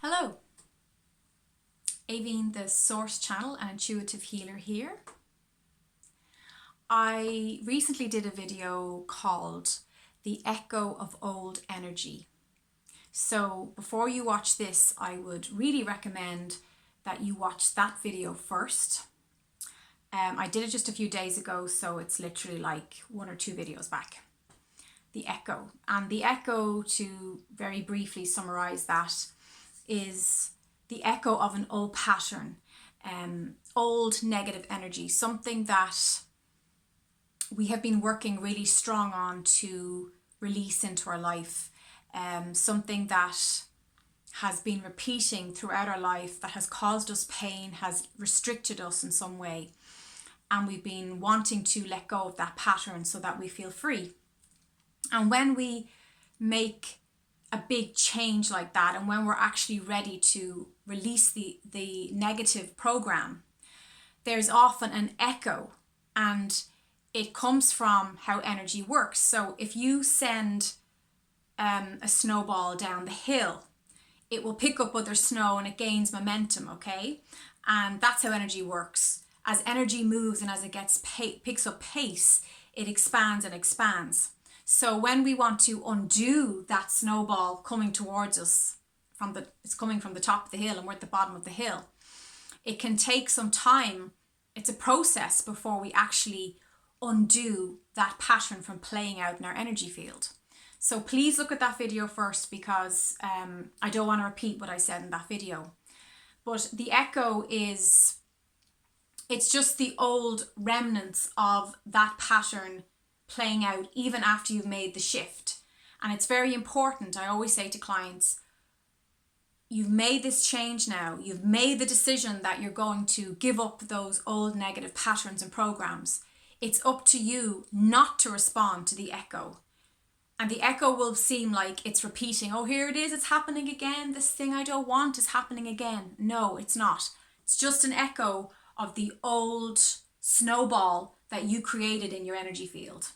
Hello, Aveen, the Source Channel and Intuitive Healer here. I recently did a video called The Echo of Old Energy. So before you watch this, I would really recommend that you watch that video first. I did it just a few days ago, so it's literally like one or two videos back. The Echo. And the Echo, to very briefly summarize that, is the echo of an old pattern, old negative energy, something that we have been working really strong on to release into our life, something that has been repeating throughout our life, that has caused us pain, has restricted us in some way, and we've been wanting to let go of that pattern so that we feel free. And when we make a big change like that, and when we're actually ready to release the negative program, there's often an echo, and it comes from how energy works. So if you send a snowball down the hill, it will pick up other snow and it gains momentum, okay? And that's how energy works. As energy moves and as it picks up pace, it expands and expands. So when we want to undo that snowball coming towards us, it's coming from the top of the hill and we're at the bottom of the hill, it can take some time. It's a process before we actually undo that pattern from playing out in our energy field. So please look at that video first, because I don't want to repeat what I said in that video. But the echo it's just the old remnants of that pattern playing out even after you've made the shift. And it's very important. I always say to clients, you've made this change now. You've made the decision that you're going to give up those old negative patterns and programs. It's up to you not to respond to the echo. And the echo will seem like it's repeating, oh, here it is, it's happening again. This thing I don't want is happening again. No, it's not. It's just an echo of the old snowball that you created in your energy field.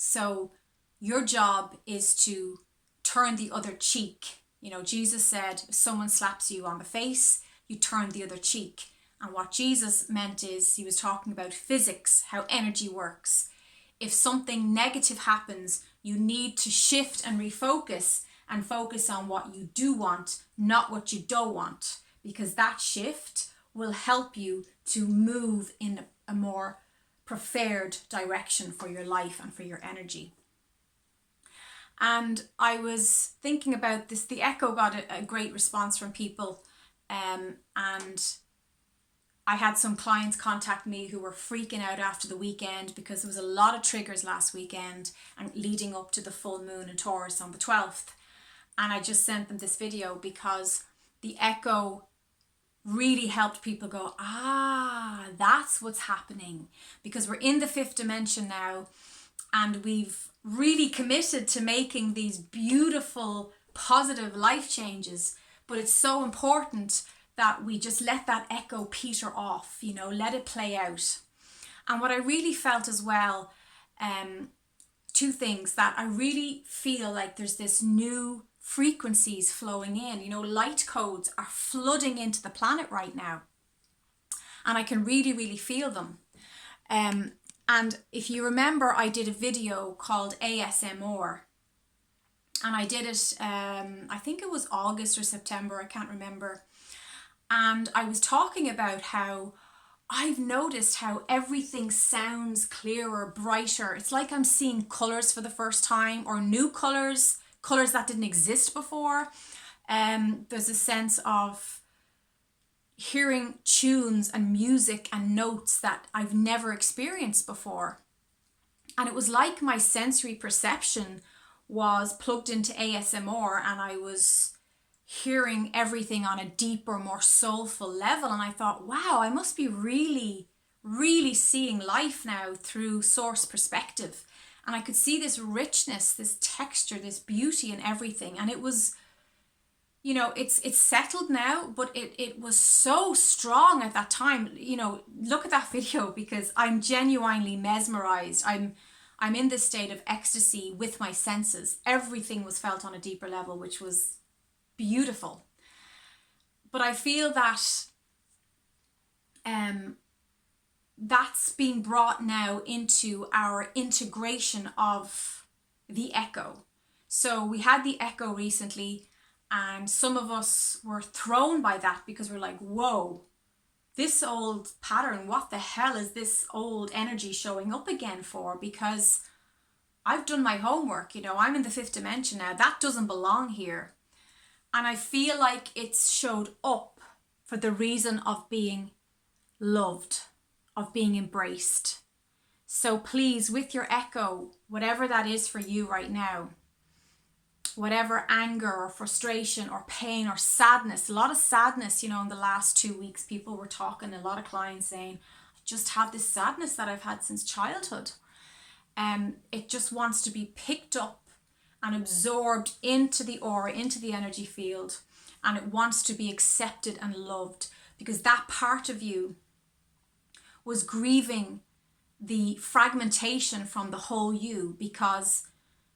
So your job is to turn the other cheek. You know, Jesus said, if someone slaps you on the face, you turn the other cheek. And what Jesus meant is, he was talking about physics, how energy works. If something negative happens, you need to shift and refocus and focus on what you do want, not what you don't want, because that shift will help you to move in a more preferred direction for your life and for your energy. And I was thinking about this. The echo got a great response from people, and I had some clients contact me who were freaking out after the weekend, because there was a lot of triggers last weekend and leading up to the full moon in Taurus on the 12th. And I just sent them this video because the echo really helped people go, that's what's happening, because we're in the fifth dimension now, and we've really committed to making these beautiful, positive life changes. But it's so important that we just let that echo peter off, let it play out. And what I really felt as well, two things, that I really feel like there's this new frequencies flowing in. Light codes are flooding into the planet right now, and I can really, really feel them. And if you remember, I did a video called ASMR, and I did it, I think it was August or September, I can't remember. And I was talking about how I've noticed how everything sounds clearer, brighter. It's like I'm seeing colors for the first time, or new colors that didn't exist before. There's a sense of hearing tunes and music and notes that I've never experienced before. And it was like my sensory perception was plugged into ASMR, and I was hearing everything on a deeper, more soulful level. And I thought, wow, I must be really, really seeing life now through source perspective. And I could see this richness, this texture, this beauty in everything. And it was, it's settled now, but it was so strong at that time. Look at that video, because I'm genuinely mesmerized. I'm in this state of ecstasy with my senses. Everything was felt on a deeper level, which was beautiful. But I feel that that's being brought now into our integration of the echo. So we had the echo recently, and some of us were thrown by that because we're like, whoa, this old pattern, what the hell is this old energy showing up again for? Because I've done my homework, I'm in the fifth dimension now. That doesn't belong here. And I feel like it's showed up for the reason of being loved, of being embraced. So please, with your echo, whatever that is for you right now, whatever anger or frustration or pain or sadness, a lot of sadness, in the last 2 weeks, people were talking, a lot of clients saying, I just have this sadness that I've had since childhood. It just wants to be picked up and absorbed into the aura, into the energy field, and it wants to be accepted and loved, because that part of you was grieving the fragmentation from the whole you, because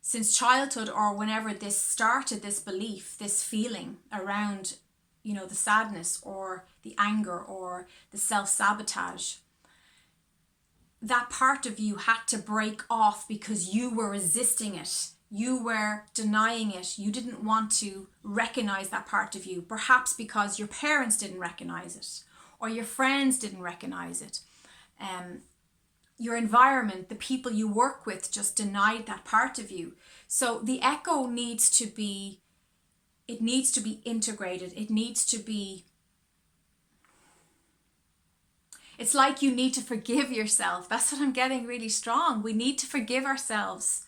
since childhood, or whenever this started, this belief, this feeling around, the sadness or the anger or the self-sabotage, that part of you had to break off because you were resisting it. You were denying it. You didn't want to recognize that part of you, perhaps because your parents didn't recognize it, or your friends didn't recognize it. Your environment, the people you work with, just denied that part of you. So the echo needs to be integrated. It needs to be, it's like you need to forgive yourself. That's what I'm getting really strong. We need to forgive ourselves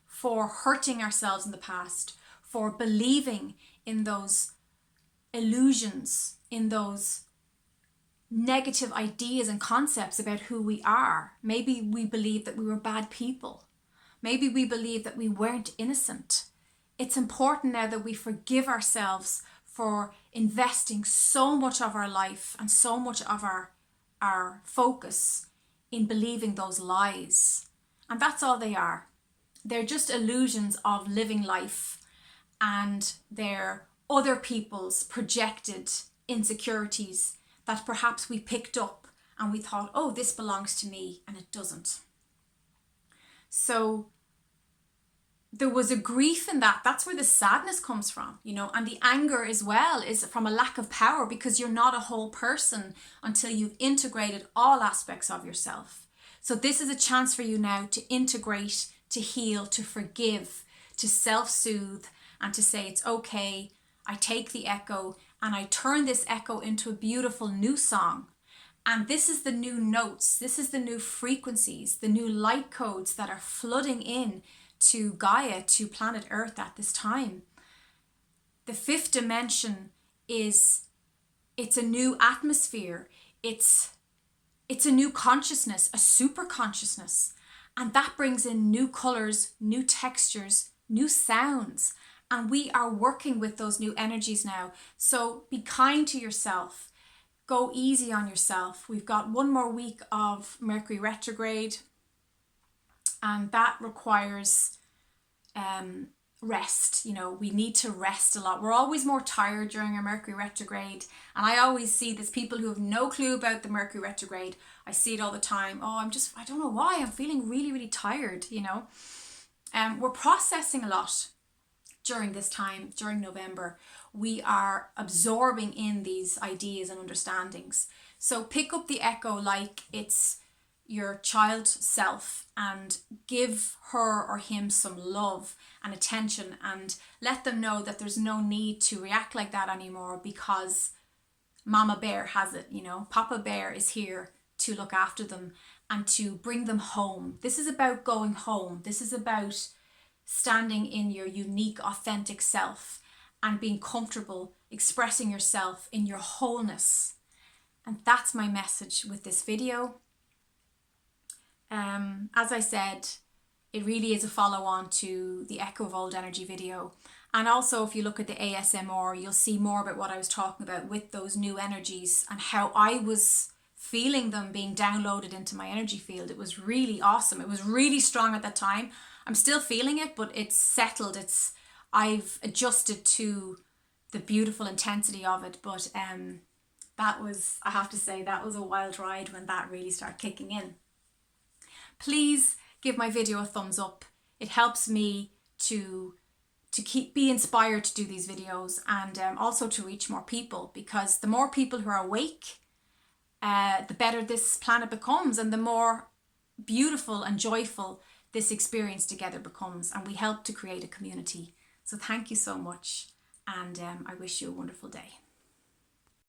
for hurting ourselves in the past, for believing in those illusions, in those negative ideas and concepts about who we are. Maybe we believe that we were bad people. Maybe we believe that we weren't innocent. It's important now that we forgive ourselves for investing so much of our life and so much of our focus in believing those lies. And that's all they are. They're just illusions of living life, and they're other people's projected insecurities that perhaps we picked up and we thought, oh, this belongs to me, and it doesn't. So there was a grief in that. That's where the sadness comes from, and the anger as well is from a lack of power, because you're not a whole person until you've integrated all aspects of yourself. So this is a chance for you now to integrate, to heal, to forgive, to self-soothe, and to say, it's okay, I take the echo and I turn this echo into a beautiful new song. And this is the new notes, this is the new frequencies, the new light codes that are flooding in to Gaia, to planet Earth at this time. The fifth dimension it's a new atmosphere. It's a new consciousness, a super consciousness. And that brings in new colors, new textures, new sounds. And we are working with those new energies now. So be kind to yourself. Go easy on yourself. We've got one more week of Mercury retrograde, and that requires rest. We need to rest a lot. We're always more tired during our Mercury retrograde, and I always see there's people who have no clue about the Mercury retrograde. I see it all the time. Oh, I don't know why, I'm feeling really, really tired, We're processing a lot during this time, during November. We are absorbing in these ideas and understandings. So pick up the echo like it's your child self and give her or him some love and attention, and let them know that there's no need to react like that anymore, because Mama Bear has it, Papa Bear is here to look after them and to bring them home. This is about going home. This is about standing in your unique, authentic self and being comfortable expressing yourself in your wholeness. And that's my message with this video. As I said, it really is a follow-on to the Echo of Old Energy video. And also, if you look at the ASMR, you'll see more about what I was talking about with those new energies and how I was feeling them being downloaded into my energy field. It was really awesome. It was really strong at that time. I'm still feeling it, but it's settled. I've adjusted to the beautiful intensity of it. But that was, I have to say, that was a wild ride when that really started kicking in. Please give my video a thumbs up. It helps me to be inspired to do these videos, and also to reach more people, because the more people who are awake, the better this planet becomes, and the more beautiful and joyful this experience together becomes, and we help to create a community. So thank you so much, and I wish you a wonderful day.